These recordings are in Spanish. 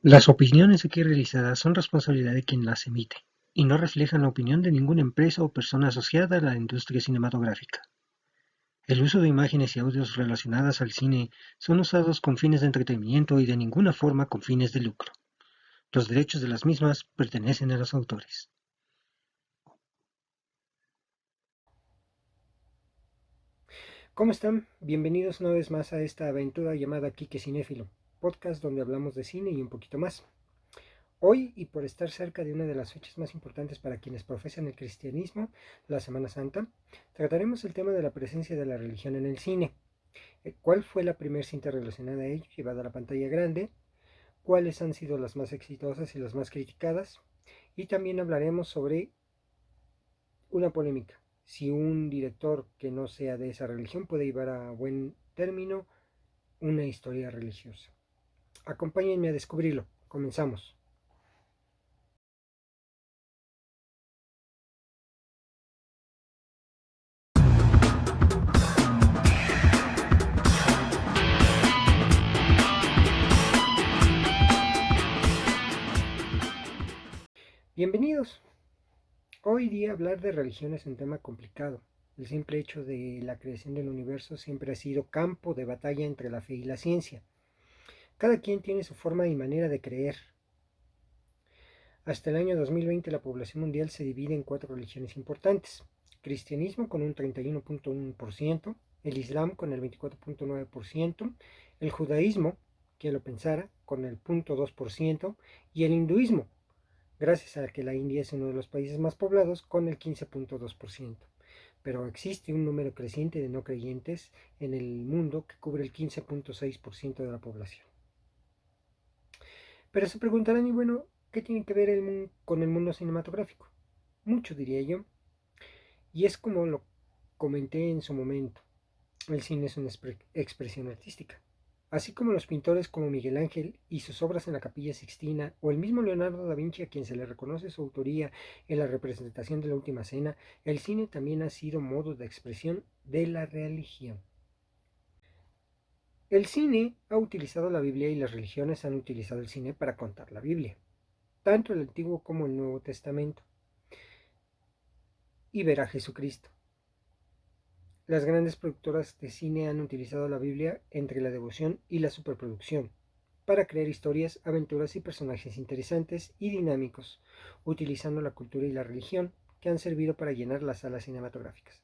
Las opiniones aquí realizadas son responsabilidad de quien las emite, y no reflejan la opinión de ninguna empresa o persona asociada a la industria cinematográfica. El uso de imágenes y audios relacionadas al cine son usados con fines de entretenimiento y de ninguna forma con fines de lucro. Los derechos de las mismas pertenecen a los autores. ¿Cómo están? Bienvenidos una vez más a esta aventura llamada Quique Cinéfilo, podcast donde hablamos de cine y un poquito más. Hoy, y por estar cerca de una de las fechas más importantes para quienes profesan el cristianismo, la Semana Santa, trataremos el tema de la presencia de la religión en el cine. ¿Cuál fue la primera cinta relacionada a ello llevada a la pantalla grande? ¿Cuáles han sido las más exitosas y las más criticadas? Y también hablaremos sobre una polémica. Si un director que no sea de esa religión puede llevar a buen término una historia religiosa. Acompáñenme a descubrirlo. Comenzamos. Bienvenidos. Hoy día hablar de religión es un tema complicado. El simple hecho de la creación del universo siempre ha sido campo de batalla entre la fe y la ciencia. Cada quien tiene su forma y manera de creer. Hasta el año 2020 la población mundial se divide en cuatro religiones importantes. Cristianismo con un 31.1%, el Islam con el 24.9%, el judaísmo, quien lo pensara, con el 0.2% y el hinduismo, gracias a que la India es uno de los países más poblados, con el 15.2%. Pero existe un número creciente de no creyentes en el mundo que cubre el 15.6% de la población. Pero se preguntarán, y bueno, ¿qué tiene que ver con el mundo cinematográfico? Mucho, diría yo. Y es como lo comenté en su momento. El cine es una expresión artística. Así como los pintores como Miguel Ángel y sus obras en la Capilla Sixtina, o el mismo Leonardo da Vinci a quien se le reconoce su autoría en la representación de la Última Cena, el cine también ha sido modo de expresión de la religión. El cine ha utilizado la Biblia y las religiones han utilizado el cine para contar la Biblia, tanto el Antiguo como el Nuevo Testamento, y ver a Jesucristo. Las grandes productoras de cine han utilizado la Biblia entre la devoción y la superproducción para crear historias, aventuras y personajes interesantes y dinámicos, utilizando la cultura y la religión que han servido para llenar las salas cinematográficas.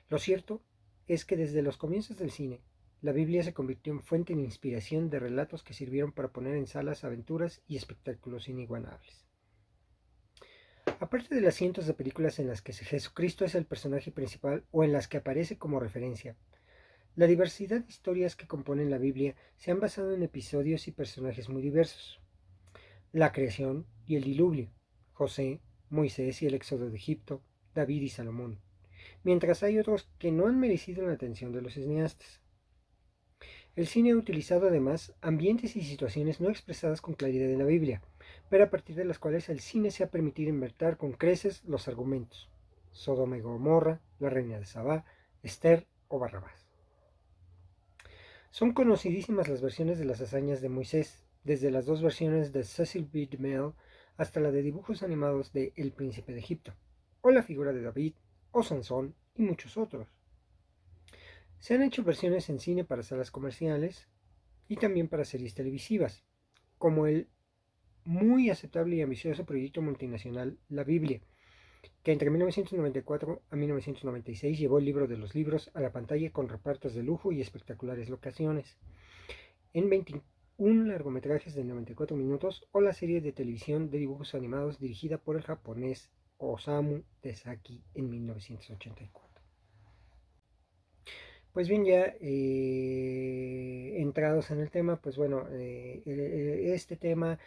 Lo cierto es que desde los comienzos del cine, la Biblia se convirtió en fuente de inspiración de relatos que sirvieron para poner en salas aventuras y espectáculos inigualables. Aparte de las cientos de películas en las que Jesucristo es el personaje principal o en las que aparece como referencia, la diversidad de historias que componen la Biblia se han basado en episodios y personajes muy diversos. La creación y el diluvio, José, Moisés y el éxodo de Egipto, David y Salomón, mientras hay otros que no han merecido la atención de los cineastas. El cine ha utilizado además ambientes y situaciones no expresadas con claridad en la Biblia, pero a partir de las cuales el cine se ha permitido inventar con creces los argumentos. Sodoma y Gomorra, La Reina de Sabá, Esther o Barrabás. Son conocidísimas las versiones de las hazañas de Moisés, desde las dos versiones de Cecil B. DeMille hasta la de dibujos animados de El Príncipe de Egipto, o la figura de David, o Sansón y muchos otros. Se han hecho versiones en cine para salas comerciales y también para series televisivas, como el muy aceptable y ambicioso proyecto multinacional La Biblia, que entre 1994 a 1996 llevó el libro de los libros a la pantalla con repartos de lujo y espectaculares locaciones, en 21 largometrajes de 94 minutos, o la serie de televisión de dibujos animados dirigida por el japonés Osamu Tezuka en 1984. Pues bien, ya entrados en el tema, pues bueno, este tema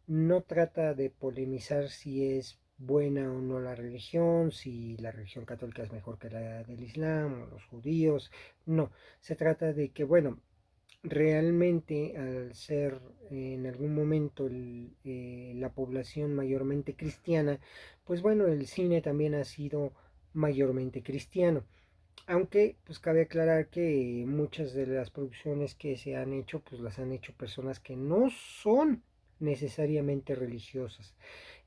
no trata de polemizar si es buena o no la religión, si la religión católica es mejor que la del Islam o los judíos, no, se trata de que, bueno, realmente al ser en algún momento la población mayormente cristiana, pues bueno, el cine también ha sido mayormente cristiano. Aunque pues cabe aclarar que muchas de las producciones que se han hecho pues las han hecho personas que no son necesariamente religiosas.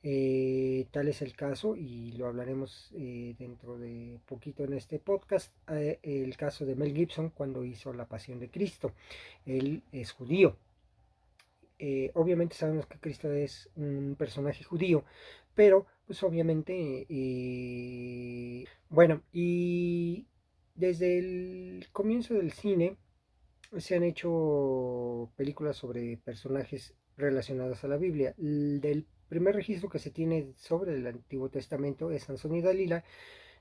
Tal es el caso, y lo hablaremos dentro de poquito en este podcast, el caso de Mel Gibson cuando hizo La Pasión de Cristo. Él es judío. Obviamente sabemos que Cristo es un personaje judío, pero pues obviamente, bueno, y desde el comienzo del cine se han hecho películas sobre personajes relacionados a la Biblia. Del primer registro que se tiene sobre el Antiguo Testamento es Sansón y Dalila,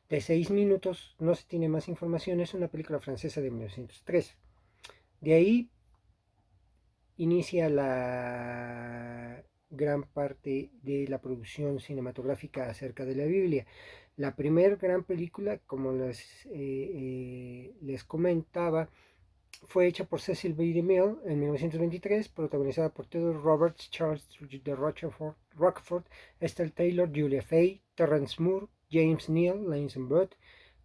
de 6 minutos, no se tiene más información, es una película francesa de 1903. De ahí inicia la gran parte de la producción cinematográfica acerca de la Biblia. La primera gran película, como les comentaba, fue hecha por Cecil B. DeMille en 1923, protagonizada por Theodore Roberts, Charles de Rockford, Estelle Taylor, Julia Fay, Terrence Moore, James Neal, Langston Booth,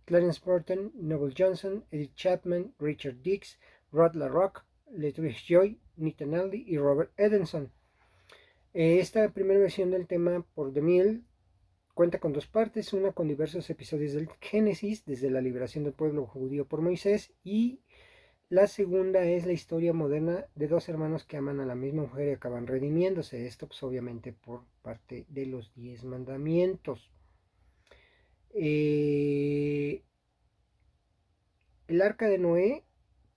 Clarence Burton, Noble Johnson, Edith Chapman, Richard Dix, Rod LaRocque, Lettuce Joy, Nathan Aldi y Robert Edenson. Esta primera versión del tema por DeMille cuenta con dos partes, una con diversos episodios del Génesis, desde la liberación del pueblo judío por Moisés, y la segunda es la historia moderna de dos hermanos que aman a la misma mujer y acaban redimiéndose. Esto pues obviamente por parte de los 10 mandamientos. El arca de Noé,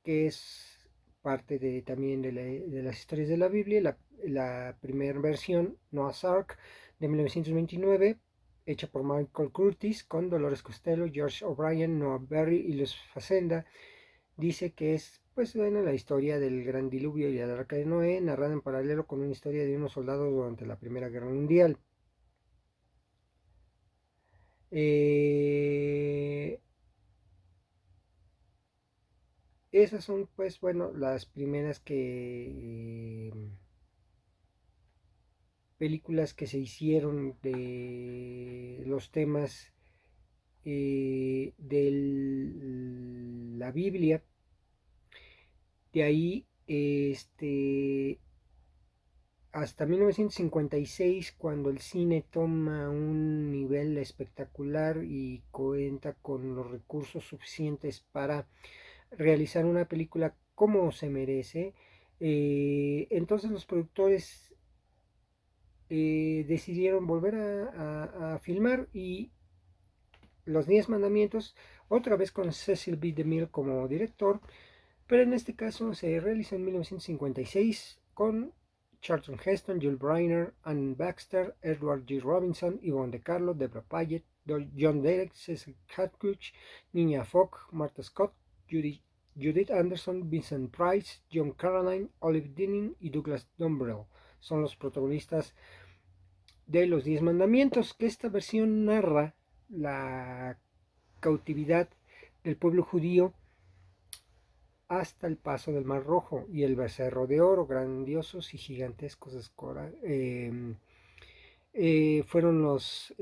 que es parte también de las historias de la Biblia, la primera versión, Noah's Ark, de 1929, hecha por Michael Curtis, con Dolores Costello, George O'Brien, Noah Berry y Luz Facenda, dice que es, pues bueno, la historia del gran diluvio y el arca de Noé, narrada en paralelo con una historia de unos soldados durante la Primera Guerra Mundial. Esas son, pues bueno, las primeras películas que se hicieron de los temas de la Biblia. De ahí, hasta 1956, cuando el cine toma un nivel espectacular y cuenta con los recursos suficientes para realizar una película como se merece, entonces los productores decidieron volver a filmar, y Los 10 Mandamientos, otra vez con Cecil B. DeMille como director, pero en este caso se realizó en 1956 con Charlton Heston, Jules Briner, Anne Baxter, Edward G. Robinson, Yvonne De Carlo, Deborah Payet, John Derek, Cecil Catcuch, Niña Fogg, Martha Scott, Judith Anderson, Vincent Price, John Caroline, Olive Dinning y Douglas Dumbrell son los protagonistas de Los 10 Mandamientos, que esta versión narra la cautividad del pueblo judío hasta el paso del Mar Rojo y el becerro de oro, grandiosos y gigantescos fueron los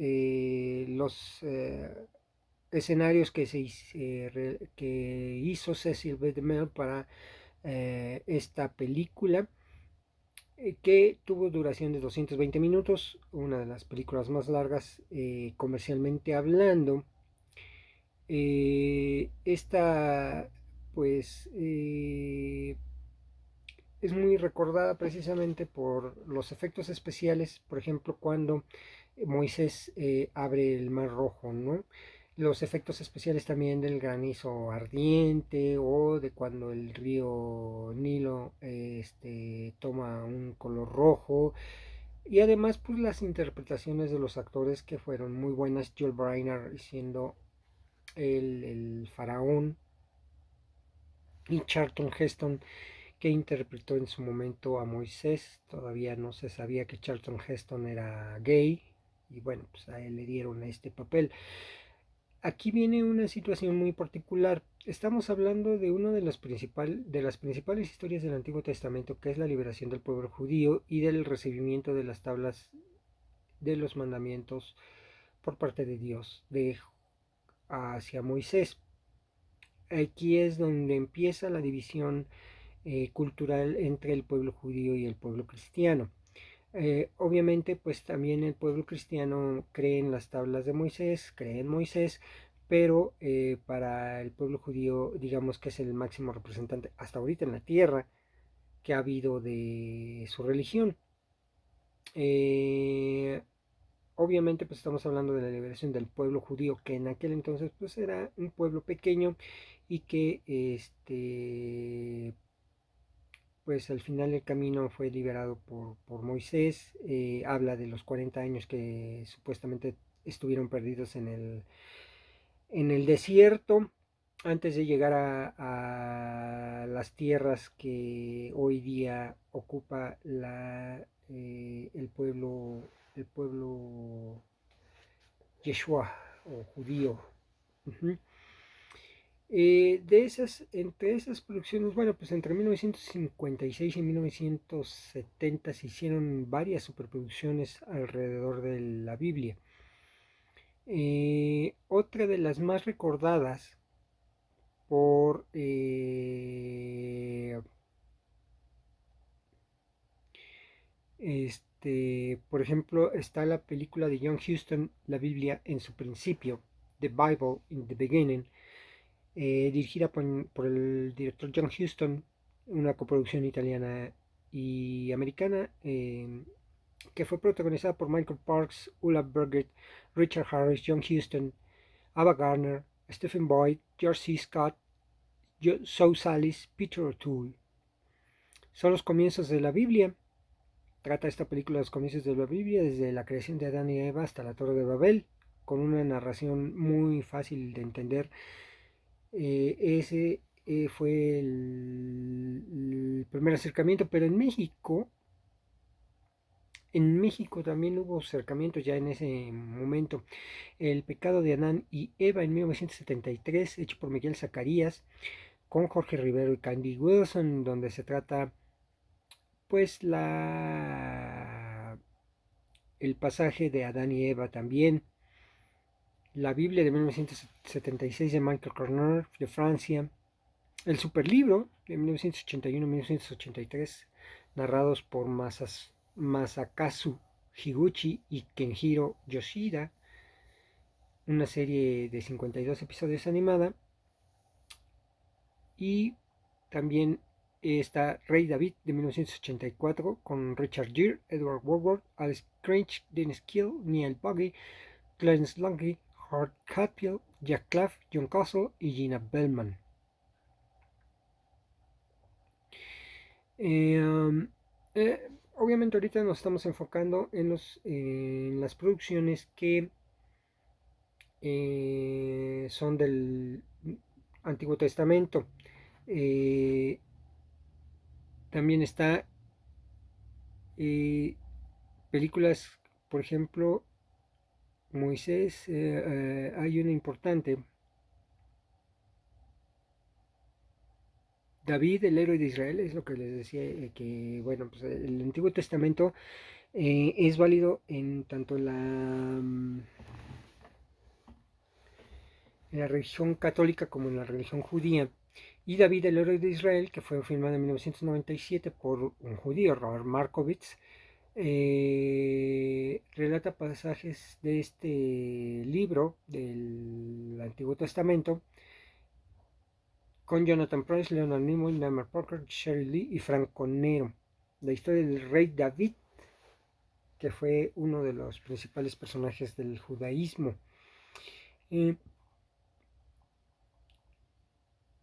escenarios que hizo Cecil B. DeMille para esta película, que tuvo duración de 220 minutos, una de las películas más largas comercialmente hablando. Esta pues es muy recordada precisamente por los efectos especiales, por ejemplo, cuando Moisés abre el Mar Rojo, ¿no? Los efectos especiales también del granizo ardiente, o de cuando el río Nilo toma un color rojo. Y además, pues las interpretaciones de los actores, que fueron muy buenas. Joel Briner siendo el faraón, y Charlton Heston, que interpretó en su momento a Moisés. Todavía no se sabía que Charlton Heston era gay, y bueno, pues a él le dieron este papel. Aquí viene una situación muy particular. Estamos hablando de una de las principales historias del Antiguo Testamento, que es la liberación del pueblo judío y del recibimiento de las tablas de los mandamientos por parte de Dios hacia Moisés. Aquí es donde empieza la división cultural entre el pueblo judío y el pueblo cristiano. Obviamente, pues también el pueblo cristiano cree en las tablas de Moisés, cree en Moisés, pero para el pueblo judío, digamos que es el máximo representante hasta ahorita en la tierra que ha habido de su religión. Eh, Obviamente, pues estamos hablando de la liberación del pueblo judío, que en aquel entonces pues era un pueblo pequeño y que pues al final el camino fue liberado por Moisés. Habla de los 40 años que supuestamente estuvieron perdidos en el desierto antes de llegar a las tierras que hoy día ocupa el pueblo Yeshua o judío. Uh-huh. Entre esas producciones, bueno, pues entre 1956 y 1970 se hicieron varias superproducciones alrededor de la Biblia. Otra de las más recordadas por por ejemplo, está la película de John Huston, La Biblia en su principio, The Bible in the Beginning, dirigida por el director John Huston, una coproducción italiana y americana, que fue protagonizada por Michael Parks, Ulla Bergert, Richard Harris, John Huston, Ava Gardner, Stephen Boyd, George C. Scott, Zoe Sallis, Peter O'Toole. Son los comienzos de la Biblia. Trata esta película de los comienzos de la Biblia, desde la creación de Adán y Eva hasta la Torre de Babel, con una narración muy fácil de entender. Ese fue el primer acercamiento, pero en México también hubo acercamientos ya en ese momento. El pecado de Adán y Eva en 1973, hecho por Miguel Zacarías, con Jorge Rivero y Candy Wilson, donde se trata pues el pasaje de Adán y Eva también. La Biblia de 1976 de Michael Corner de Francia. El superlibro de 1981-1983, narrados por Masakazu Higuchi y Kenjiro Yoshida, una serie de 52 episodios animada. Y también está Rey David de 1984 con Richard Gere, Edward Woodward, Alice Cranch, Dennis Kill, Neil Buggy, Clarence Langley, Hart Hatfield, Jack Claff, John Castle y Gina Bellman. Obviamente ahorita nos estamos enfocando en las producciones que son del Antiguo Testamento. También está películas, por ejemplo, Moisés, hay una importante, David, el héroe de Israel, es lo que les decía, que bueno, pues el Antiguo Testamento es válido en tanto en la religión católica como en la religión judía. Y David, el héroe de Israel, que fue filmado en 1997 por un judío, Robert Markovitz, relata pasajes de este libro del Antiguo Testamento con Jonathan Pryce, Leonard Nimoy, Nigel Parker, Sherry Lee y Franco Nero. La historia del rey David, que fue uno de los principales personajes del judaísmo.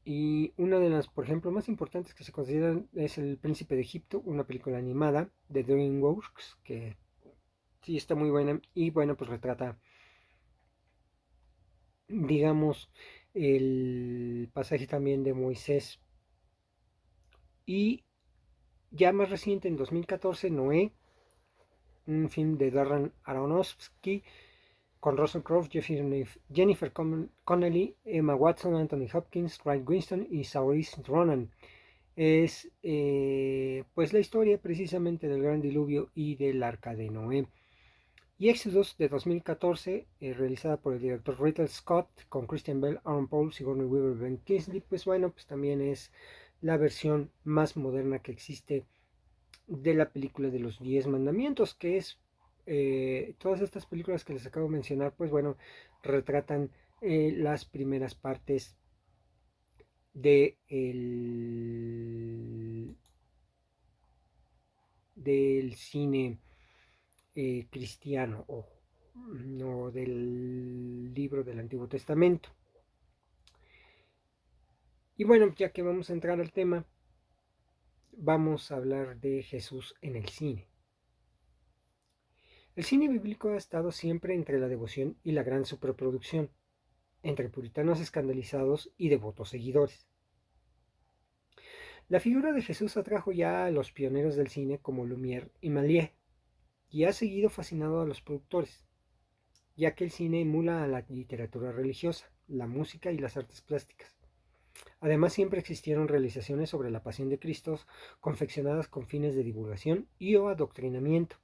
Y una de las, por ejemplo, más importantes que se consideran es El Príncipe de Egipto, una película animada de DreamWorks, que sí está muy buena y bueno, pues retrata, digamos, el pasaje también de Moisés. Y ya más reciente, en 2014, Noé, un film de Darren Aronofsky, con Russell Crowe, Jennifer Connelly, Emma Watson, Anthony Hopkins, Ryan Winston y Saoirse Ronan. Es pues la historia precisamente del gran diluvio y del arca de Noé. Y Exodus de 2014, realizada por el director Ridley Scott, con Christian Bale, Aaron Paul, Sigourney Weaver, Ben Kingsley, pues bueno, pues también es la versión más moderna que existe de la película de los 10 mandamientos, que es todas estas películas que les acabo de mencionar, pues bueno, retratan las primeras partes de del cine cristiano o no, del libro del Antiguo Testamento. Y bueno, ya que vamos a entrar al tema, vamos a hablar de Jesús en el cine. El cine bíblico ha estado siempre entre la devoción y la gran superproducción, entre puritanos escandalizados y devotos seguidores. La figura de Jesús atrajo ya a los pioneros del cine como Lumière y Méliès, y ha seguido fascinado a los productores, ya que el cine emula a la literatura religiosa, la música y las artes plásticas. Además, siempre existieron realizaciones sobre la pasión de Cristo confeccionadas con fines de divulgación y o adoctrinamiento,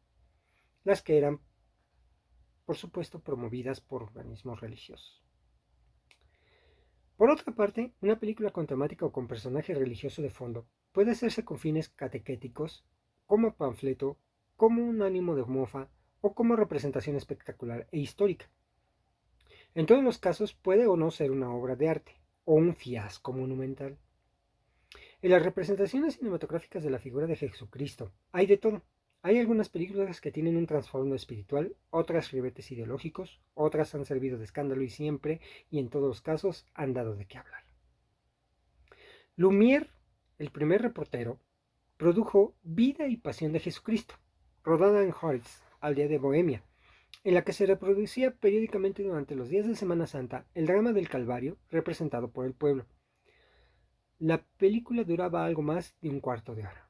las que eran, por supuesto, promovidas por organismos religiosos. Por otra parte, una película con temática o con personaje religioso de fondo puede hacerse con fines catequéticos, como panfleto, como un ánimo de mofa o como representación espectacular e histórica. En todos los casos puede o no ser una obra de arte o un fiasco monumental. En las representaciones cinematográficas de la figura de Jesucristo hay de todo. Hay algunas películas que tienen un trasfondo espiritual, otras ribetes ideológicos, otras han servido de escándalo y siempre, y en todos los casos, han dado de qué hablar. Lumière, el primer reportero, produjo Vida y Pasión de Jesucristo, rodada en Harz, aldea de Bohemia, en la que se reproducía periódicamente durante los días de Semana Santa el drama del Calvario representado por el pueblo. La película duraba algo más de un cuarto de hora.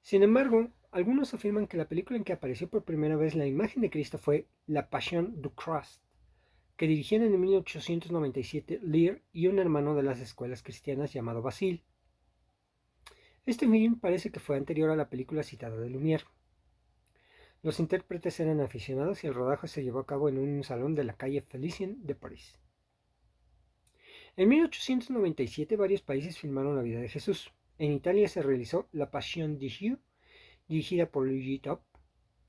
Sin embargo, algunos afirman que la película en que apareció por primera vez la imagen de Cristo fue La Passion du Christ, que dirigieron en 1897 Lear y un hermano de las escuelas cristianas llamado Basile. Este film parece que fue anterior a la película citada de Lumière. Los intérpretes eran aficionados y el rodaje se llevó a cabo en un salón de la calle Félicien de París. En 1897 varios países filmaron la vida de Jesús. En Italia se realizó La Passion de Jésus, dirigida por Luigi Top.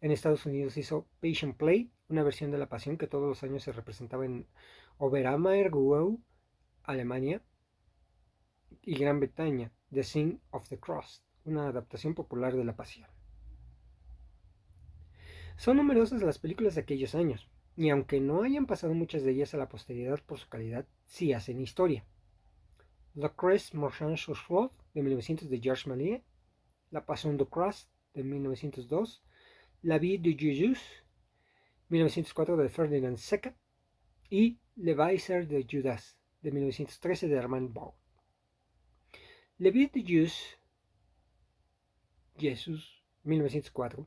En Estados Unidos hizo Passion Play, una versión de La Pasión que todos los años se representaba en Oberammergau, Alemania, y Gran Bretaña, The Sign of the Cross, una adaptación popular de La Pasión. Son numerosas las películas de aquellos años, y aunque no hayan pasado muchas de ellas a la posteridad por su calidad, sí hacen historia. La Crest Marchand Chauffeur de 1900 de Georges Méliès, La Passion du Christ de 1902, La Vie de Jésus 1904 de Ferdinand Seca y Le Weiser de Judas de 1913 de Armand Baud. Le Vie de Jesús 1904,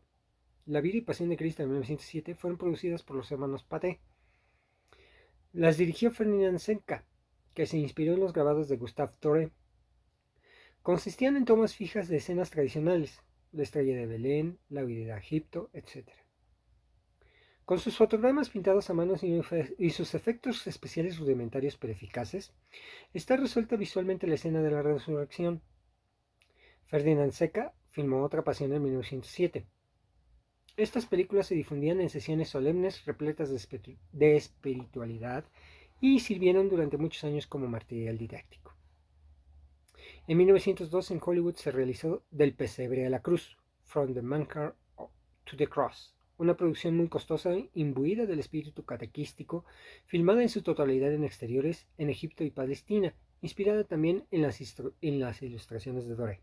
La vida y pasión de Cristo de 1907 fueron producidas por los hermanos Pathé. Las dirigió Ferdinand Seca, que se inspiró en los grabados de Gustave Doré. Consistían en tomas fijas de escenas tradicionales, la estrella de Belén, la huida de Egipto, etc. Con sus fotogramas pintados a mano y sus efectos especiales rudimentarios pero eficaces, está resuelta visualmente la escena de la resurrección. Ferdinand Seca filmó Otra Pasión en 1907. Estas películas se difundían en sesiones solemnes repletas de espiritualidad y sirvieron durante muchos años como material didáctico. En 1902 en Hollywood se realizó Del pesebre a la cruz, From the Manger to the Cross, una producción muy costosa imbuida del espíritu catequístico, filmada en su totalidad en exteriores en Egipto y Palestina, inspirada también en las ilustraciones de Doré.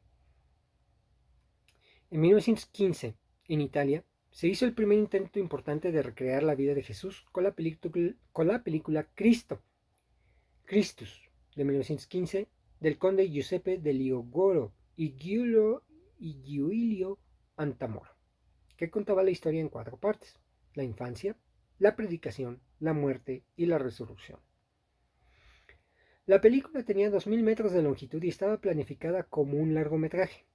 En 1915, en Italia, se hizo el primer intento importante de recrear la vida de Jesús con la película Cristo, Christus, de 1915, del conde Giuseppe de Liogoro y Giulio Antamoro, que contaba la historia en 4 partes: la infancia, la predicación, la muerte y la resurrección. La película tenía 2000 metros de longitud y estaba planificada como un largometraje.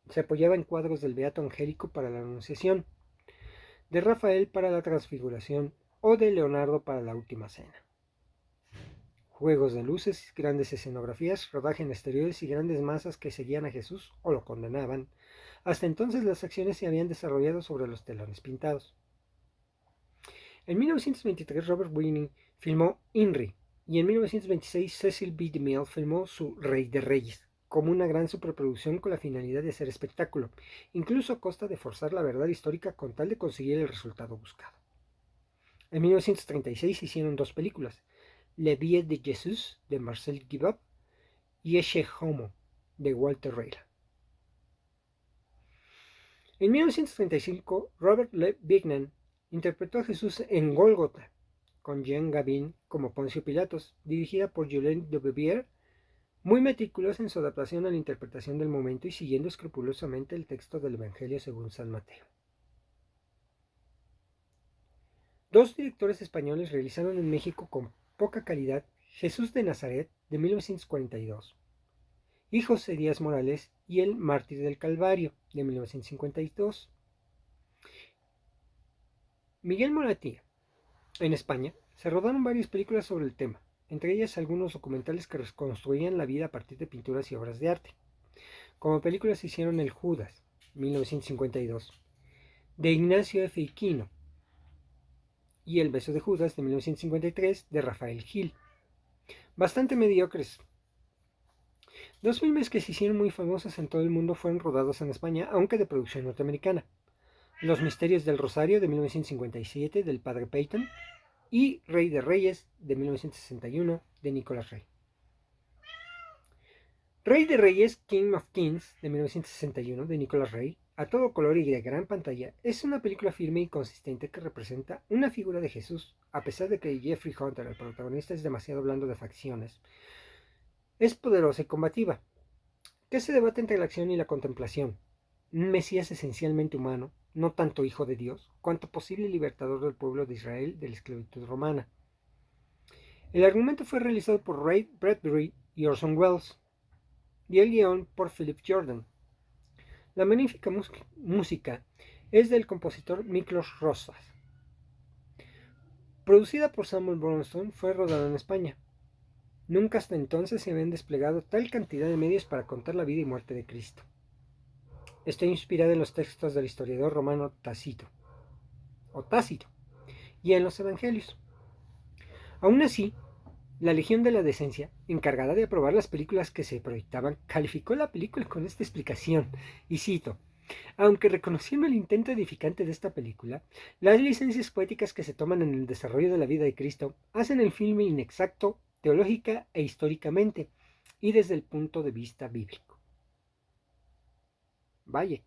Se apoyaba en cuadros del Beato Angélico para la Anunciación, de Rafael para la Transfiguración o de Leonardo para la Última Cena. juegos de luces, grandes escenografías, rodaje en exteriores y grandes masas que seguían a Jesús o lo condenaban. Hasta entonces las acciones se habían desarrollado sobre los telones pintados. En 1923 Robert Wiene filmó Inri y en 1926 Cecil B. DeMille filmó su Rey de Reyes, como una gran superproducción con la finalidad de hacer espectáculo, incluso a costa de forzar la verdad histórica con tal de conseguir el resultado buscado. En 1936 hicieron dos películas, Le Vie de Jesús de Marcel Gibbab y Ecce Homo de Walter Reyla. En 1935 Robert Le Vignan interpretó a Jesús en Gólgota, con Jean Gabin como Poncio Pilatos, dirigida por Julien Duvivier, muy meticulosa en su adaptación a la interpretación del momento y siguiendo escrupulosamente el texto del Evangelio según San Mateo. Dos directores españoles realizaron en México con poca calidad Jesús de Nazaret de 1942 y José Díaz Morales y El Mártir del Calvario de 1952. Miguel Moratía. En España se rodaron varias películas sobre el tema, entre ellas algunos documentales que reconstruían la vida a partir de pinturas y obras de arte. Como películas se hicieron El Judas, 1952, de Ignacio F. Iquino, y El beso de Judas, de 1953, de Rafael Gil. Bastante mediocres. Dos filmes que se hicieron muy famosos en todo el mundo fueron rodados en España, aunque de producción norteamericana. Los Misterios del Rosario, de 1957, del padre Peyton, y Rey de Reyes, de 1961, de Nicolas Rey. Rey de Reyes, King of Kings, de 1961, de Nicolas Rey, a todo color y de gran pantalla, es una película firme y consistente que representa una figura de Jesús, a pesar de que Jeffrey Hunter, el protagonista, es demasiado blando de facciones. Es poderosa y combativa, que se debate entre la acción y la contemplación. Un Mesías esencialmente humano, no tanto hijo de Dios, cuanto posible libertador del pueblo de Israel de la esclavitud romana. El argumento fue realizado por Ray Bradbury y Orson Welles, y el guión por Philip Jordan. La magnífica música es del compositor Miklos Rozas. Producida por Samuel Bronston, fue rodada en España. Nunca hasta entonces se habían desplegado tal cantidad de medios para contar la vida y muerte de Cristo. Está inspirada en los textos del historiador romano Tácito, y en los evangelios. Aún así, la Legión de la Decencia, encargada de aprobar las películas que se proyectaban, calificó la película con esta explicación, y cito: aunque reconociendo el intento edificante de esta película, las licencias poéticas que se toman en el desarrollo de la vida de Cristo hacen el filme inexacto, teológica e históricamente, y desde el punto de vista bíblico. Vaya.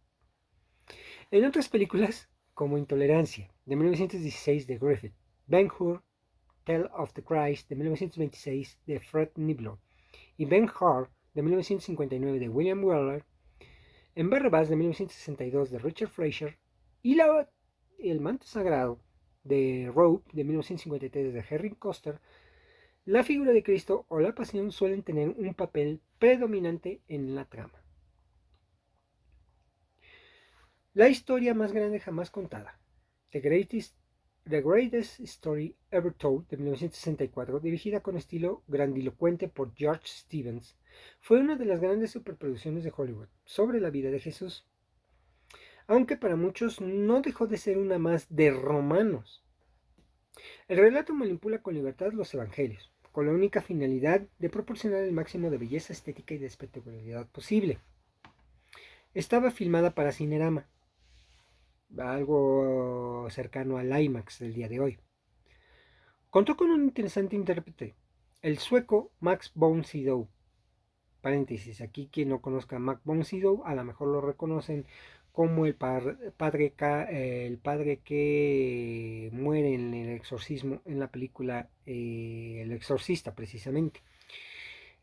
En otras películas, como Intolerancia, de 1916 de Griffith, Ben-Hur, Tale of the Christ, de 1926 de Fred Niblo, y Ben-Hur, de 1959 de William Wyler, en Barrabás, de 1962 de Richard Fleischer, y El manto sagrado de Rope, de 1953 de Henry Koster, la figura de Cristo o la pasión suelen tener un papel predominante en la trama. La historia más grande jamás contada, The Greatest Story Ever Told, de 1964, dirigida con estilo grandilocuente por George Stevens, fue una de las grandes superproducciones de Hollywood sobre la vida de Jesús, aunque para muchos no dejó de ser una más de romanos. El relato manipula con libertad los evangelios, con la única finalidad de proporcionar el máximo de belleza estética y de espectacularidad posible. Estaba filmada para Cinerama, algo cercano al IMAX del día de hoy. Contó con un interesante intérprete, el sueco Max von Sydow. Paréntesis, aquí quien no conozca a Max von Sydow, a lo mejor lo reconocen como el padre que muere en el exorcismo, en la película El Exorcista, precisamente.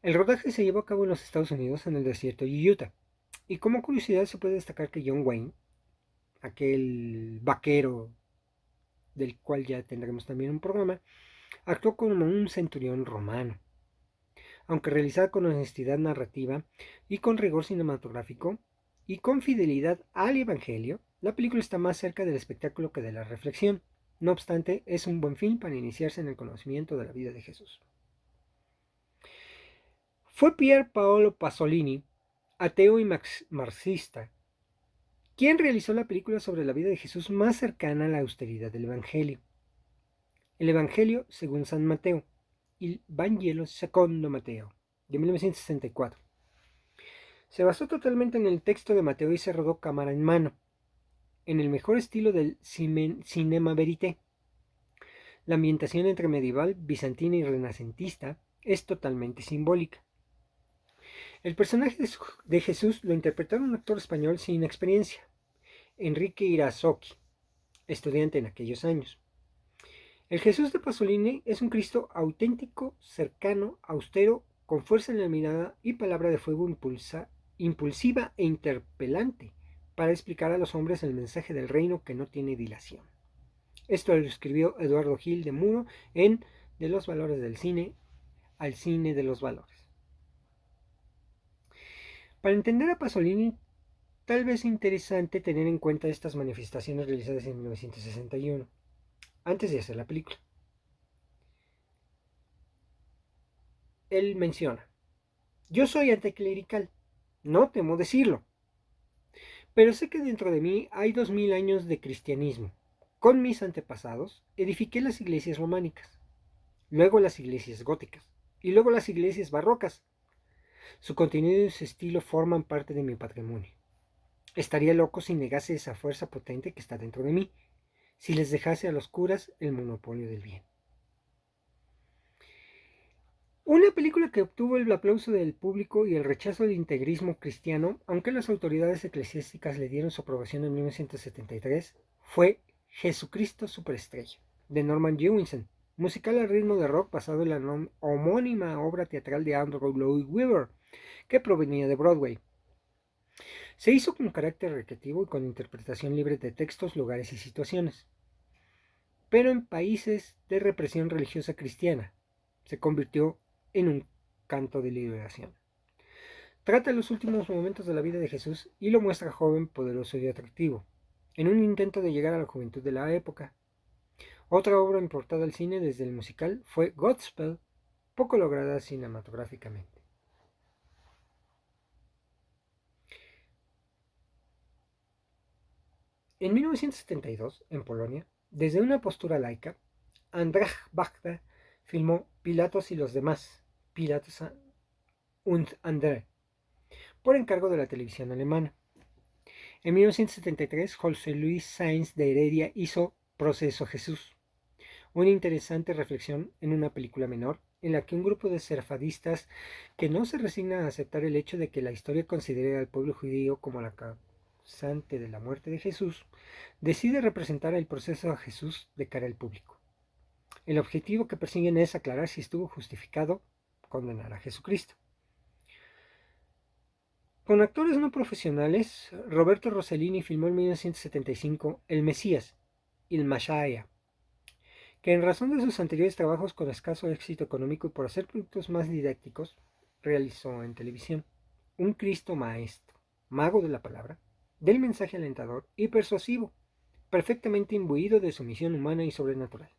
El rodaje se llevó a cabo en los Estados Unidos, en el desierto de Utah. Y como curiosidad se puede destacar que John Wayne, aquel vaquero del cual ya tendremos también un programa, actuó como un centurión romano. Aunque realizada con honestidad narrativa y con rigor cinematográfico y con fidelidad al Evangelio, la película está más cerca del espectáculo que de la reflexión. No obstante, es un buen film para iniciarse en el conocimiento de la vida de Jesús. Fue Pier Paolo Pasolini, ateo y marxista, quien realizó la película sobre la vida de Jesús más cercana a la austeridad del Evangelio. El Evangelio según San Mateo, Il Vangelo secondo Mateo, de 1964. Se basó totalmente en el texto de Mateo y se rodó cámara en mano, en el mejor estilo del cinema verité. La ambientación entre medieval, bizantina y renacentista es totalmente simbólica. El personaje de Jesús lo interpretaron un actor español sin experiencia, Enrique Irazoqui, estudiante en aquellos años. El Jesús de Pasolini es un Cristo auténtico, cercano, austero, con fuerza en la mirada y palabra de fuego impulsiva e interpelante para explicar a los hombres el mensaje del reino que no tiene dilación. Esto lo escribió Eduardo Gil de Muro en De los valores del cine al cine de los valores. Para entender a Pasolini, tal vez es interesante tener en cuenta estas manifestaciones realizadas en 1961, antes de hacer la película. Él menciona: yo soy anticlerical, no temo decirlo, pero sé que dentro de mí hay 2000 años de cristianismo. Con mis antepasados edifiqué las iglesias románicas, luego las iglesias góticas y luego las iglesias barrocas. Su contenido y su estilo forman parte de mi patrimonio. Estaría loco si negase esa fuerza potente que está dentro de mí, si les dejase a los curas el monopolio del bien. Una película que obtuvo el aplauso del público y el rechazo del integrismo cristiano, aunque las autoridades eclesiásticas le dieron su aprobación en 1973, fue Jesucristo Superestrella, de Norman Jewison, musical al ritmo de rock basado en la homónima obra teatral de Andrew Lloyd Webber, que provenía de Broadway. Se hizo con carácter recreativo y con interpretación libre de textos, lugares y situaciones. Pero en países de represión religiosa cristiana, se convirtió en un canto de liberación. Trata los últimos momentos de la vida de Jesús y lo muestra joven, poderoso y atractivo, en un intento de llegar a la juventud de la época. Otra obra importada al cine desde el musical fue Godspell, poco lograda cinematográficamente. En 1972, en Polonia, desde una postura laica, Andrzej Wajda filmó Pilatos y los demás, Pilatus und andere, por encargo de la televisión alemana. En 1973, José Luis Sáenz de Heredia hizo Proceso Jesús, una interesante reflexión en una película menor, en la que un grupo de serfadistas que no se resignan a aceptar el hecho de que la historia considere al pueblo judío como la causante de la muerte de Jesús, decide representar el proceso a Jesús de cara al público. El objetivo que persiguen es aclarar si estuvo justificado condenar a Jesucristo. Con actores no profesionales, Roberto Rossellini filmó en 1975 El Mesías, Il Mashiach, que en razón de sus anteriores trabajos con escaso éxito económico y por hacer productos más didácticos, realizó en televisión. Un Cristo maestro, mago de la palabra, del mensaje alentador y persuasivo, perfectamente imbuido de su misión humana y sobrenatural.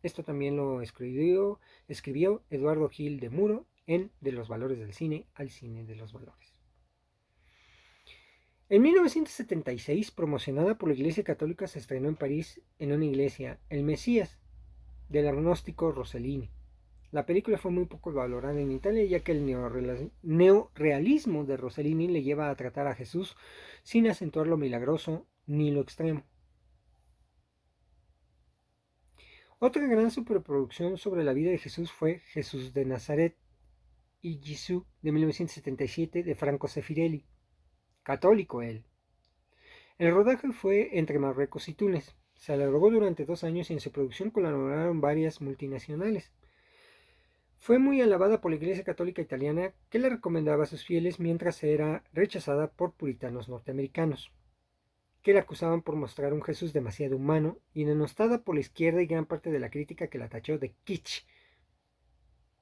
Esto también lo escribió Eduardo Gil de Muro en De los valores del cine al cine de los valores. En 1976, promocionada por la Iglesia Católica, se estrenó en París, en una iglesia, El Mesías, del agnóstico Rossellini. La película fue muy poco valorada en Italia, ya que el neorealismo de Rossellini le lleva a tratar a Jesús sin acentuar lo milagroso ni lo extremo. Otra gran superproducción sobre la vida de Jesús fue Jesús de Nazaret y Jesús, de 1977, de Franco Sefirelli, católico él. El rodaje fue entre Marruecos y Túnez. Se alargó durante 2 años y en su producción colaboraron varias multinacionales. Fue muy alabada por la Iglesia Católica Italiana, que la recomendaba a sus fieles, mientras era rechazada por puritanos norteamericanos, que la acusaban por mostrar un Jesús demasiado humano, y denostada por la izquierda y gran parte de la crítica, que la tachó de kitsch,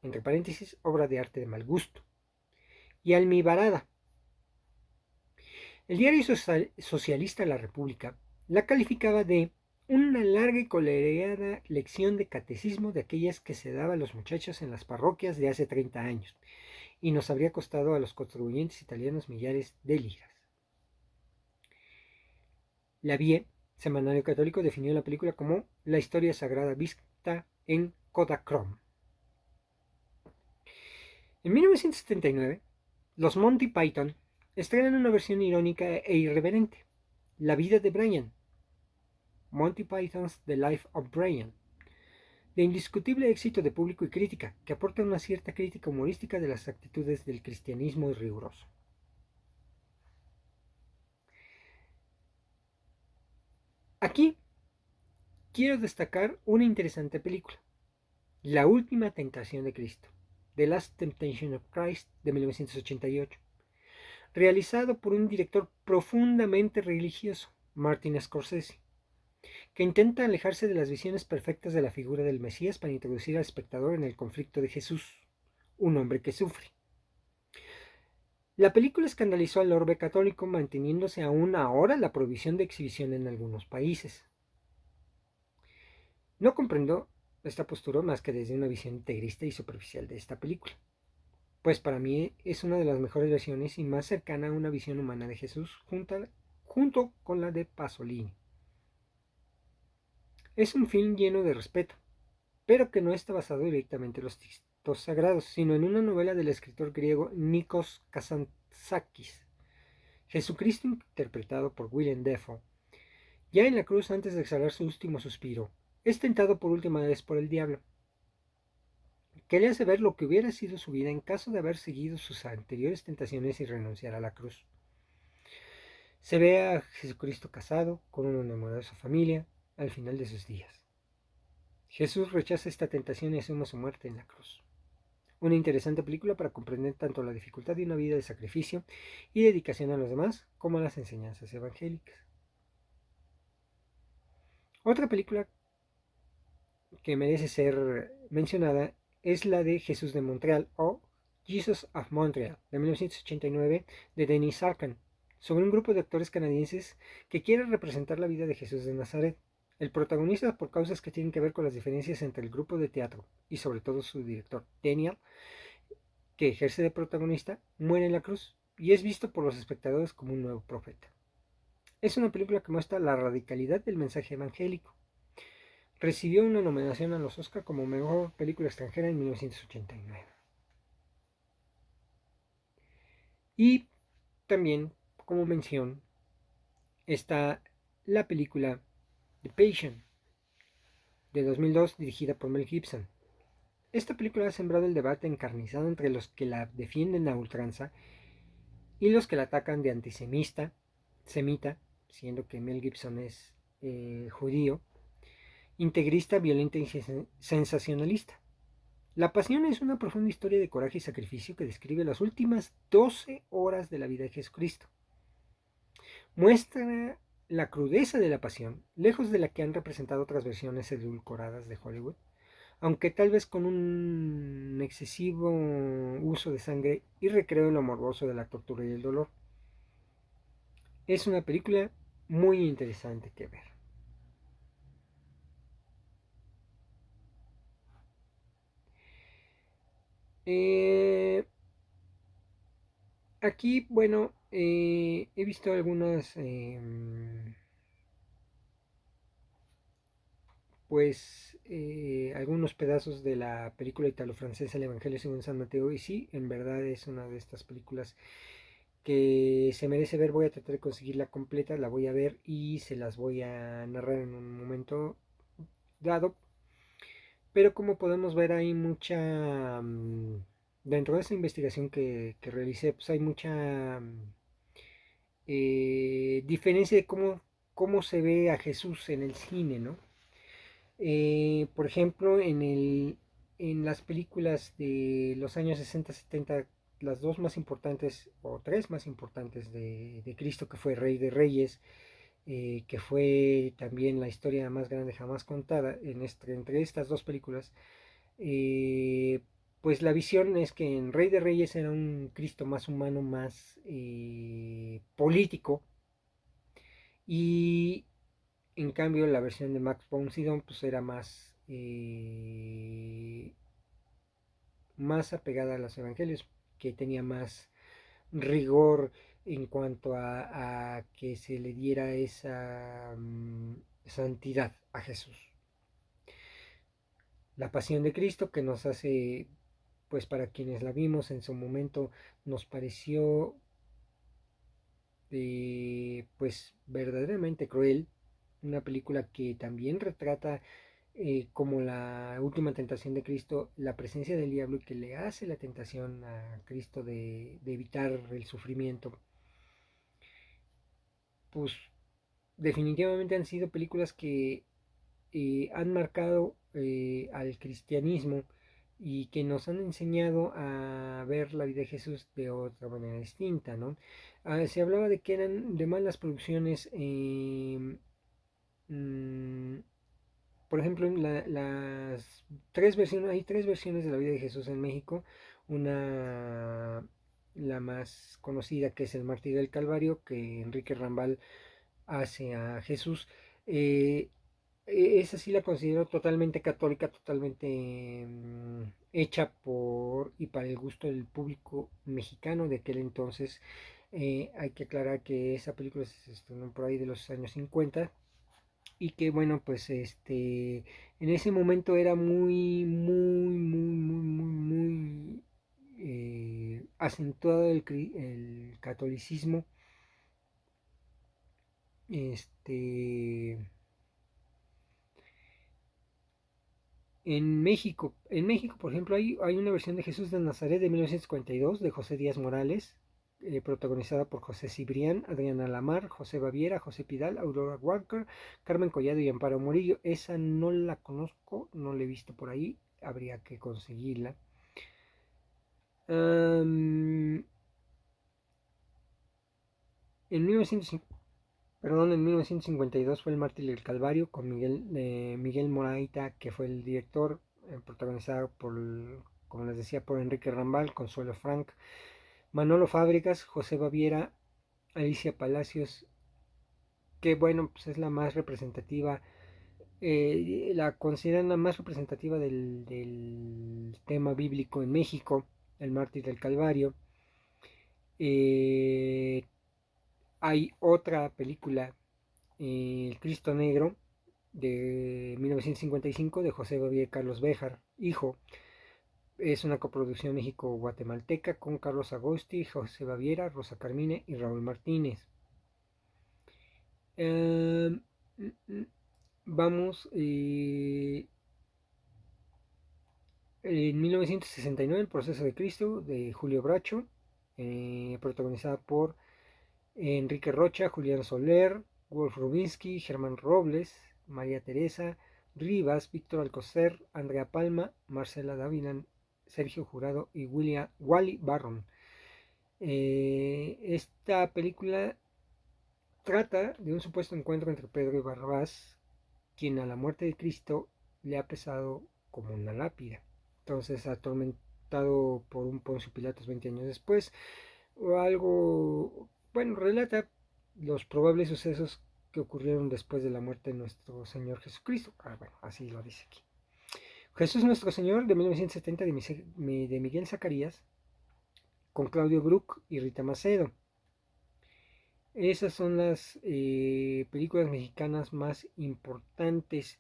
entre paréntesis, obra de arte de mal gusto, y almibarada. El diario socialista La República la calificaba de una larga y coloreada lección de catecismo de aquellas que se daba a los muchachos en las parroquias de hace 30 años, y nos habría costado a los contribuyentes italianos millares de liras. La Vie, semanario católico, definió la película como la historia sagrada vista en Kodachrome. En 1979, los Monty Python estrenan una versión irónica e irreverente, La vida de Brian, Monty Python's The Life of Brian, de indiscutible éxito de público y crítica, que aporta una cierta crítica humorística de las actitudes del cristianismo riguroso. Aquí quiero destacar una interesante película, La última tentación de Cristo, The Last Temptation of Christ, de 1988, realizado por un director profundamente religioso, Martin Scorsese, que intenta alejarse de las visiones perfectas de la figura del Mesías para introducir al espectador en el conflicto de Jesús, un hombre que sufre. La película escandalizó al orbe católico, manteniéndose aún ahora la prohibición de exhibición en algunos países. No comprendo esta postura más que desde una visión integrista y superficial de esta película, pues para mí es una de las mejores versiones y más cercana a una visión humana de Jesús junto con la de Pasolini. Es un film lleno de respeto, pero que no está basado directamente en los textos sagrados, sino en una novela del escritor griego Nikos Kazantzakis. Jesucristo, interpretado por Willem Dafoe, ya en la cruz antes de exhalar su último suspiro, es tentado por última vez por el diablo, que le hace ver lo que hubiera sido su vida en caso de haber seguido sus anteriores tentaciones y renunciar a la cruz. Se ve a Jesucristo casado, con una numerosa familia, al final de sus días. Jesús rechaza esta tentación y asume su muerte en la cruz. Una interesante película para comprender tanto la dificultad de una vida de sacrificio y dedicación a los demás, como las enseñanzas evangélicas. Otra película que merece ser mencionada es la de Jesús de Montreal o Jesus of Montreal, de 1989, de Denis Arcand, sobre un grupo de actores canadienses que quieren representar la vida de Jesús de Nazaret. El protagonista, por causas que tienen que ver con las diferencias entre el grupo de teatro y sobre todo su director, Daniel, que ejerce de protagonista, muere en la cruz y es visto por los espectadores como un nuevo profeta. Es una película que muestra la radicalidad del mensaje evangélico. Recibió una nominación a los Oscar como mejor película extranjera en 1989. Y también, como mención, está la película The Patient, de 2002, dirigida por Mel Gibson. Esta película ha sembrado el debate encarnizado entre los que la defienden a ultranza y los que la atacan de antisemita, siendo que Mel Gibson es judío, integrista, violenta y sensacionalista. La Pasión es una profunda historia de coraje y sacrificio que describe las últimas 12 horas de la vida de Jesucristo. Muestra la crudeza de la pasión, lejos de la que han representado otras versiones edulcoradas de Hollywood, aunque tal vez con un excesivo uso de sangre y recreo en lo morboso de la tortura y el dolor. Es una película muy interesante que ver. Aquí, bueno, he visto algunas, algunos pedazos de la película italo-francesa El Evangelio según San Mateo, y sí, en verdad es una de estas películas que se merece ver. Voy a tratar de conseguirla completa, la voy a ver y se las voy a narrar en un momento dado. Pero como podemos ver hay mucha, dentro de esa investigación que realicé, pues hay mucha diferencia de cómo se ve a Jesús en el cine, ¿no? Por ejemplo, en las películas de los años 60-70, las dos más importantes, o tres más importantes de Cristo, que fue Rey de Reyes, que fue también la historia más grande jamás contada, entre estas dos películas, pues la visión es que en Rey de Reyes era un Cristo más humano, más político, y en cambio la versión de Max von Sydow pues era más apegada a los evangelios. que tenía más rigor en cuanto a que se le diera esa santidad a Jesús. La pasión de Cristo que nos hace, pues para quienes la vimos en su momento, nos pareció pues verdaderamente cruel, una película que también retrata como la última tentación de Cristo, la presencia del diablo y que le hace la tentación a Cristo de evitar el sufrimiento, pues definitivamente han sido películas que han marcado al cristianismo y que nos han enseñado a ver la vida de Jesús de otra manera distinta, ¿no? Se hablaba de que eran de malas producciones, por ejemplo, las tres versiones, hay tres versiones de la vida de Jesús en México. Una, la más conocida, que es el Mártir del Calvario, que Enrique Rambal hace a Jesús. Eh, Esa sí la considero totalmente católica, totalmente hecha por y para el gusto del público mexicano de aquel entonces. Hay que aclarar que esa película se estrenó por ahí de los años 50 y que bueno, pues en ese momento era muy acentuado el catolicismo. Este en México, por ejemplo, hay una versión de Jesús de Nazaret de 1952 de José Díaz Morales, protagonizada por José Cibrián, Adriana Lamar, José Baviera, José Pidal, Aurora Walker, Carmen Collado y Amparo Murillo. Esa no la conozco, no la he visto por ahí, habría que conseguirla. Um, en 1950, en 1952 fue El Mártir del Calvario con Miguel Moraita, que fue el director, protagonizado por, como les decía, por Enrique Rambal, Consuelo Frank, Manolo Fábricas, José Baviera, Alicia Palacios, que bueno, pues es la más representativa, la consideran la más representativa del tema bíblico en México, El Mártir del Calvario. Eh, Hay otra película, El Cristo Negro, de 1955, de José Bavier Carlos Béjar, hijo. Es una coproducción México-Guatemalteca con Carlos Agosti, José Baviera, Rosa Carmine y Raúl Martínez. Eh, Vamos, en 1969, El Proceso de Cristo, de Julio Bracho, protagonizada por Enrique Rocha, Julián Soler, Wolf Rubinsky, Germán Robles, María Teresa Rivas, Víctor Alcocer, Andrea Palma, Marcela Dávila, Sergio Jurado y Wally Barron. Esta película trata de un supuesto encuentro entre Pedro y Barrabás, quien a la muerte de Cristo le ha pesado como una lápida. Entonces, atormentado por un Poncio Pilatos 20 años después, o algo, bueno, relata los probables sucesos que ocurrieron después de la muerte de nuestro Señor Jesucristo. Bueno, así lo dice aquí. Jesús Nuestro Señor, de 1970, de Miguel Zacarías, con Claudio Brook y Rita Macedo. Esas son las películas mexicanas más importantes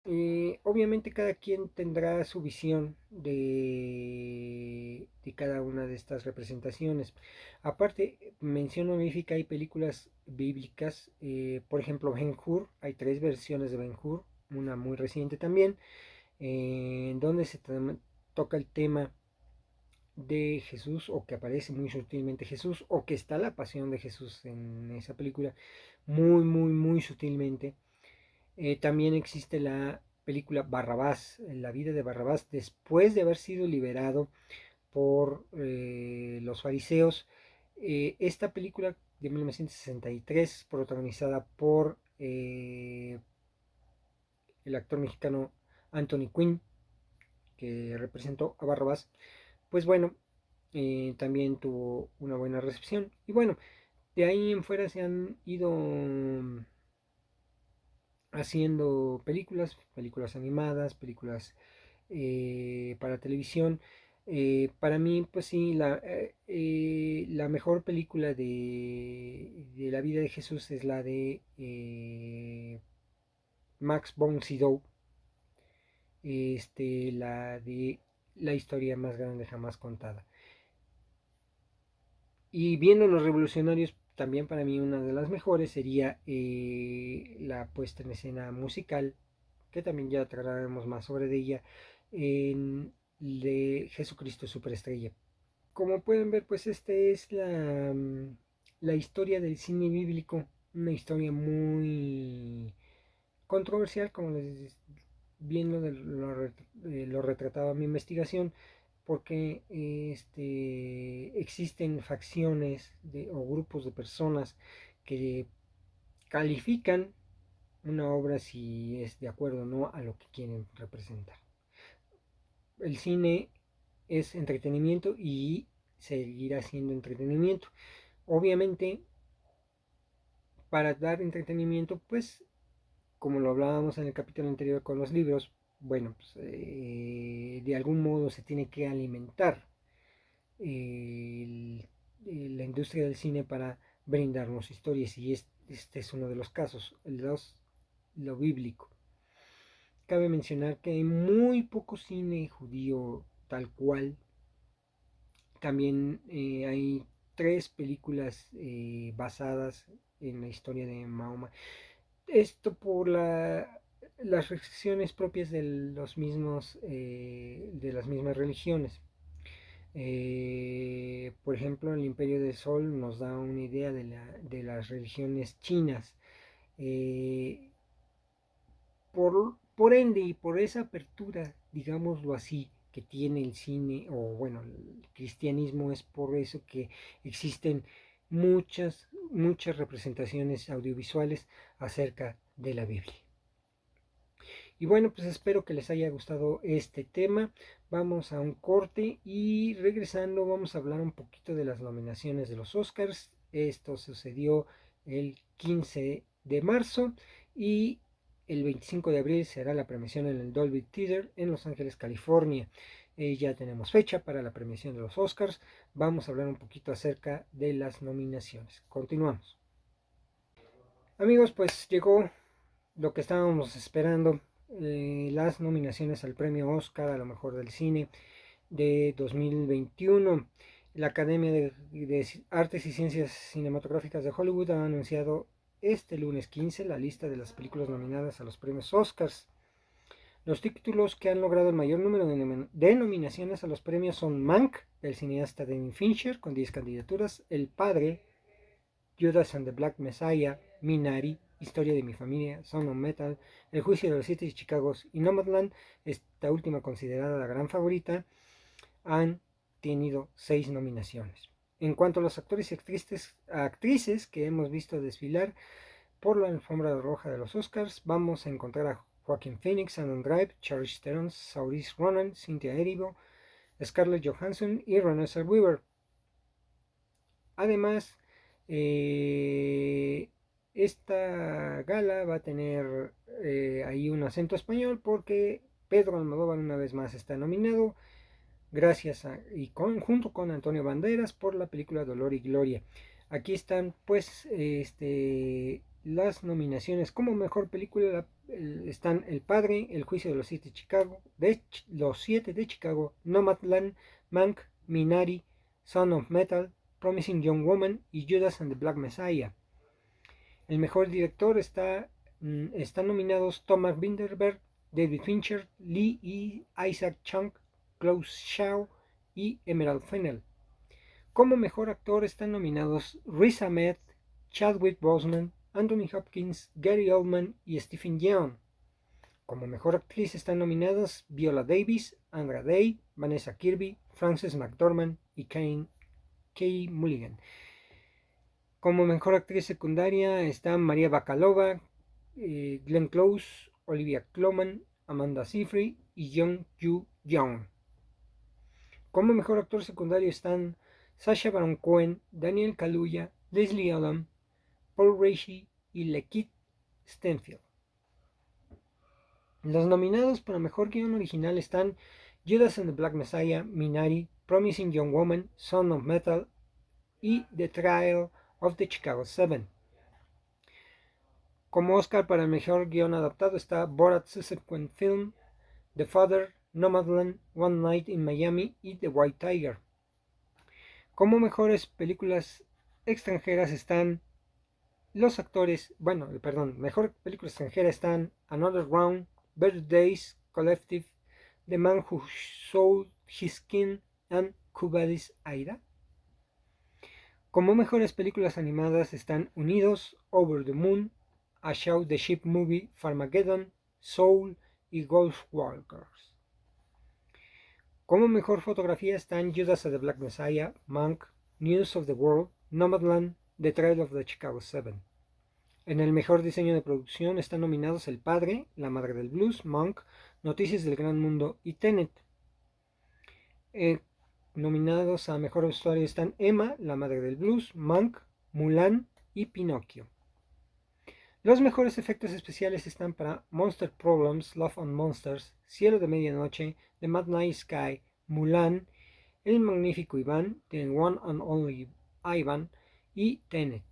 Obviamente cada quien tendrá su visión de cada una de estas representaciones. Aparte, mención honorífica, hay películas bíblicas, por ejemplo Ben-Hur, hay tres versiones de Ben-Hur, una muy reciente también, en donde se toca el tema de Jesús, o que aparece muy sutilmente Jesús, o que está la pasión de Jesús en esa película, muy, muy, muy sutilmente. También existe la película Barrabás, la vida de Barrabás, después de haber sido liberado por los fariseos. Esta película de 1963, protagonizada por el actor mexicano Anthony Quinn, que representó a Barrabás, pues bueno, también tuvo una buena recepción. Y bueno, de ahí en fuera se han ido haciendo películas animadas, películas para televisión. Para mí, pues sí, la mejor película de la vida de Jesús es la de Max von Sydow, la de la historia más grande jamás contada. Y viendo los revolucionarios, también para mí una de las mejores sería la puesta en escena musical, que también ya trataremos más sobre ella, en de Jesucristo Superestrella. Como pueden ver, pues esta es la historia del cine bíblico, una historia muy controversial, como les bien lo retrataba mi investigación, porque existen facciones o grupos de personas que califican una obra si es de acuerdo o no a lo que quieren representar. El cine es entretenimiento y seguirá siendo entretenimiento. Obviamente, para dar entretenimiento, pues, como lo hablábamos en el capítulo anterior con los libros, bueno, pues, de algún modo se tiene que alimentar el, la industria del cine para brindarnos historias, y este es uno de los casos, lo bíblico. Cabe mencionar que hay muy poco cine judío tal cual. También hay tres películas basadas en la historia de Mahoma. Esto por las restricciones propias de los mismos de las mismas religiones. Por ejemplo, el Imperio del Sol nos da una idea de las religiones chinas. Eh, por ende y por esa apertura, digámoslo así, que tiene el cine, o bueno, el cristianismo, es por eso que existen muchas representaciones audiovisuales acerca de la Biblia. Y bueno, pues espero que les haya gustado este tema. Vamos a un corte y regresando vamos a hablar un poquito de las nominaciones de los Oscars. Esto sucedió el 15 de marzo y el 25 de abril será la premiación en el Dolby Theater en Los Ángeles, California. Ya tenemos fecha para la premiación de los Oscars. Vamos a hablar un poquito acerca de las nominaciones. Continuamos. Amigos, pues llegó lo que estábamos esperando, las nominaciones al premio Oscar a lo mejor del cine de 2021. La Academia de Artes y Ciencias Cinematográficas de Hollywood ha anunciado este lunes 15 la lista de las películas nominadas a los premios Oscars. Los títulos que han logrado el mayor número de nominaciones a los premios son Mank, del cineasta David Fincher, con 10 candidaturas, El Padre, Judas and the Black Messiah, Minari, Historia de mi familia, Sound of Metal, El juicio de los siete Chicago y Nomadland, esta última considerada la gran favorita, han tenido 6 nominaciones. En cuanto a los actores y actrices que hemos visto desfilar por la alfombra roja de los Oscars, vamos a encontrar a Joaquin Phoenix, Adam Drive, Charlize Theron, Saoirse Ronan, Cynthia Erivo, Scarlett Johansson y Renée Zellweger. Además, esta gala va a tener ahí un acento español porque Pedro Almodóvar una vez más está nominado, gracias junto con Antonio Banderas por la película Dolor y Gloria. Aquí están pues las nominaciones como mejor película. La están El Padre, El Juicio de los Siete de Chicago, Nomadland, Mank, Minari, Son of Metal, Promising Young Woman y Judas and the Black Messiah. El mejor director están nominados Thomas Vinterberg, David Fincher, Lee y Isaac Chung, Klaus Schau y Emerald Fennell. Como mejor actor están nominados Riz Ahmed, Chadwick Boseman, Anthony Hopkins, Gary Oldman y Stephen Yeun. Como mejor actriz están nominadas Viola Davis, Andra Day, Vanessa Kirby, Frances McDormand y Kay Mulligan. Como mejor actriz secundaria están María Bakalova, Glenn Close, Olivia Colman, Amanda Seyfried y Jung Yoo Young. Como mejor actor secundario están Sacha Baron Cohen, Daniel Kaluuya, Leslie Odom, Paul Raci y Lakeith Stanfield. Los nominados para mejor guion original están Judas and the Black Messiah, Minari, Promising Young Woman, Son of Metal y The Trial of the Chicago 7. Como Oscar para el mejor guion adaptado está Borat Subsequent Film, The Father, Nomadland, One Night in Miami y The White Tiger. Como mejores películas extranjeras están mejor película extranjera están Another Round, Better Days, Collective, The Man Who Sold His Skin and Cuba's Aida. Como mejores películas animadas están Unidos, Over the Moon, A Shaun the Sheep Movie, Farmageddon, Soul y Ghostwalkers. Como mejor fotografía están Judas and the Black Messiah, Mank, News of the World, Nomadland, The Trial of the Chicago 7. En el mejor diseño de producción están nominados El Padre, La Madre del Blues, Monk, Noticias del Gran Mundo y Tenet. Nominados a mejor vestuario están Emma, La Madre del Blues, Monk, Mulan y Pinocchio. Los mejores efectos especiales están para Monster Problems, Love and Monsters, Cielo de Medianoche, The Mad Night Sky, Mulan, El Magnífico Iván, The One and Only Ivan y Tenet.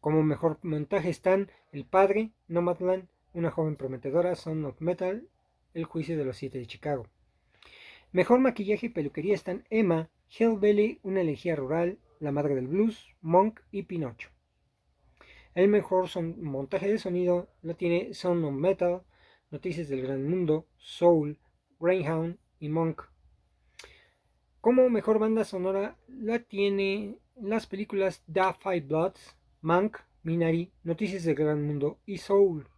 Como mejor montaje están El Padre, Nomadland, Una joven prometedora, Son of Metal, El Juicio de los Siete de Chicago. Mejor maquillaje y peluquería están Emma, Hellbilly, Una elegía rural, La Madre del Blues, Monk y Pinocho. El mejor montaje de sonido lo tiene Sound of Metal, Noticias del Gran Mundo, Soul, Greyhound y Monk. Como mejor banda sonora la tiene las películas The Five Bloods, Mank, Minari, Noticias del Gran Mundo y Soul.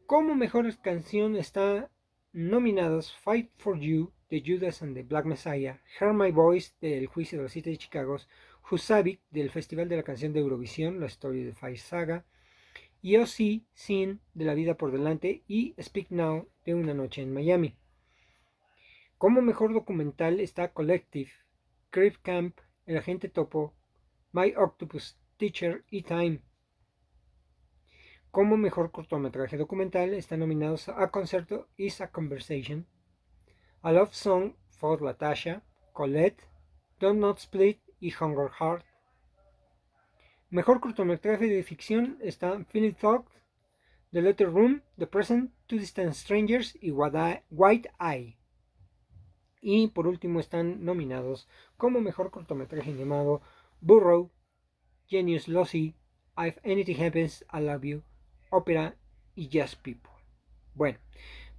Como mejor canción está nominados Fight for You de Judas and the Black Messiah, Hear My Voice del Juicio de los Siete de Chicago, Husavik del Festival de la Canción de Eurovisión, La Story de Fire Saga, y O.C. Sin de La Vida por Delante y Speak Now de Una Noche en Miami. Como mejor documental está Collective, Crip Camp, El Agente Topo, My Octopus Teacher y Time. Como mejor cortometraje documental están nominados A Concerto is a Conversation, A Love Song for Latasha, Colette, Don't Not Split y Hunger Heart. Mejor cortometraje de ficción está Feeling Thought, The Letter Room, The Present, Two Distant Strangers y White Eye. Y por último están nominados como mejor cortometraje animado Burrow, Genius Lossy, If Anything Happens, I Love You, Opera y Just People. Bueno,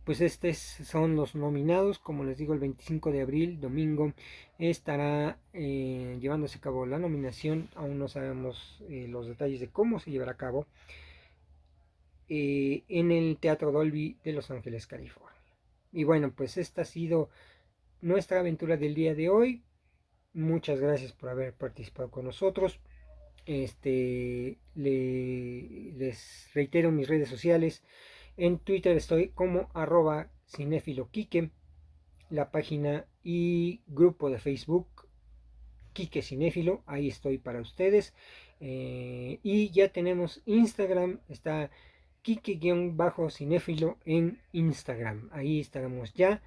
pues estos son los nominados. Como les digo, el 25 de abril, domingo, estará llevándose a cabo la nominación. Aún no sabemos los detalles de cómo se llevará a cabo en el Teatro Dolby de Los Ángeles, California. Y bueno, pues esta ha sido nuestra aventura del día de hoy. Muchas gracias por haber participado con nosotros. Les reitero mis redes sociales. En Twitter estoy como @cinéfiloquique, la página y grupo de Facebook Quique Cinéfilo, ahí estoy para ustedes. Y ya tenemos Instagram, está Quique-cinéfilo en Instagram, ahí estaremos ya.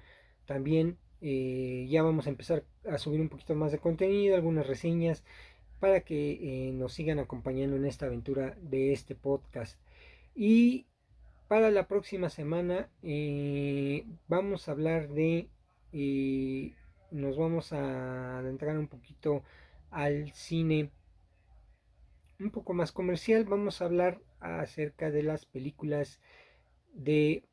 También ya vamos a empezar a subir un poquito más de contenido, algunas reseñas, para que nos sigan acompañando en esta aventura de este podcast. Y para la próxima semana vamos a hablar nos vamos a adentrar un poquito al cine un poco más comercial. Vamos a hablar acerca de las películas de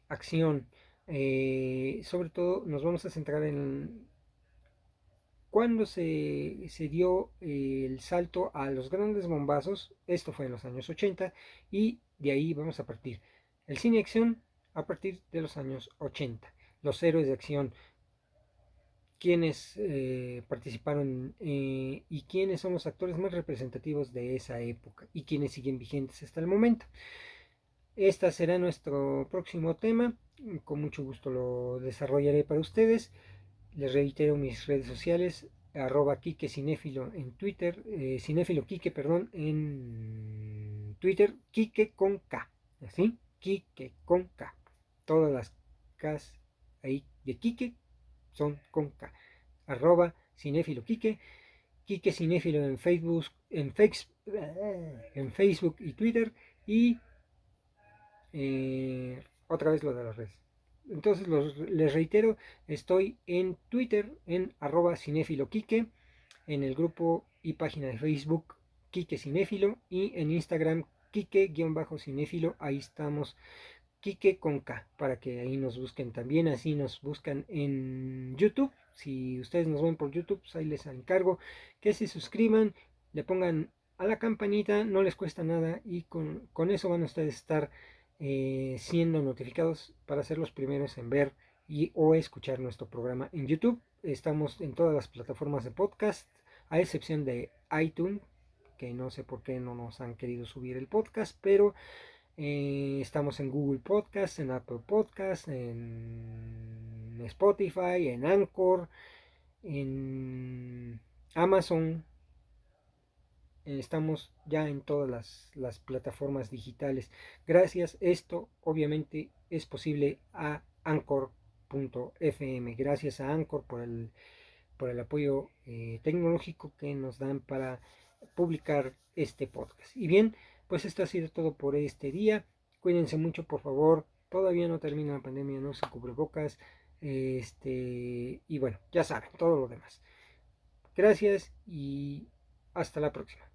acción. Sobre todo nos vamos a centrar en cuando se dio el salto a los grandes bombazos. Esto fue en los años 80 y de ahí vamos a partir. El cine de acción a partir de los años 80. Los héroes de acción, quienes participaron y quiénes son los actores más representativos de esa época y quienes siguen vigentes hasta el momento. Este será nuestro próximo tema. Con mucho gusto lo desarrollaré para ustedes. Les reitero mis redes sociales, @Quique Cinéfilo en Twitter, Cinéfilo Quique, perdón, en Twitter, Quique con K, ¿así? Quique con K. Todas las Ks ahí de Quique son con K. @Cinéfilo Quique, Quique Cinéfilo en Facebook, en Facebook y Twitter, y otra vez lo de las redes. Entonces les reitero, estoy en Twitter en @cinéfiloquique, en el grupo y página de Facebook Quique Cinéfilo, y en Instagram Quique-cinéfilo. Ahí estamos, Quique con K, para que ahí nos busquen también. Así nos buscan en YouTube. Si ustedes nos ven por YouTube, pues ahí les encargo que se suscriban, le pongan a la campanita, no les cuesta nada, y con eso van a ustedes estar siendo notificados para ser los primeros en ver o escuchar nuestro programa en YouTube. Estamos en todas las plataformas de podcast, a excepción de iTunes, que no sé por qué no nos han querido subir el podcast, pero estamos en Google Podcast, en Apple Podcast, en Spotify, en Anchor, en Amazon. Estamos ya en todas las plataformas digitales. Gracias, esto obviamente es posible a Anchor.fm. Gracias a Anchor por el apoyo tecnológico que nos dan para publicar este podcast. Y bien, pues esto ha sido todo por este día. Cuídense mucho, por favor. Todavía no termina la pandemia, no se cubrebocas. Y bueno, ya saben, todo lo demás. Gracias y hasta la próxima.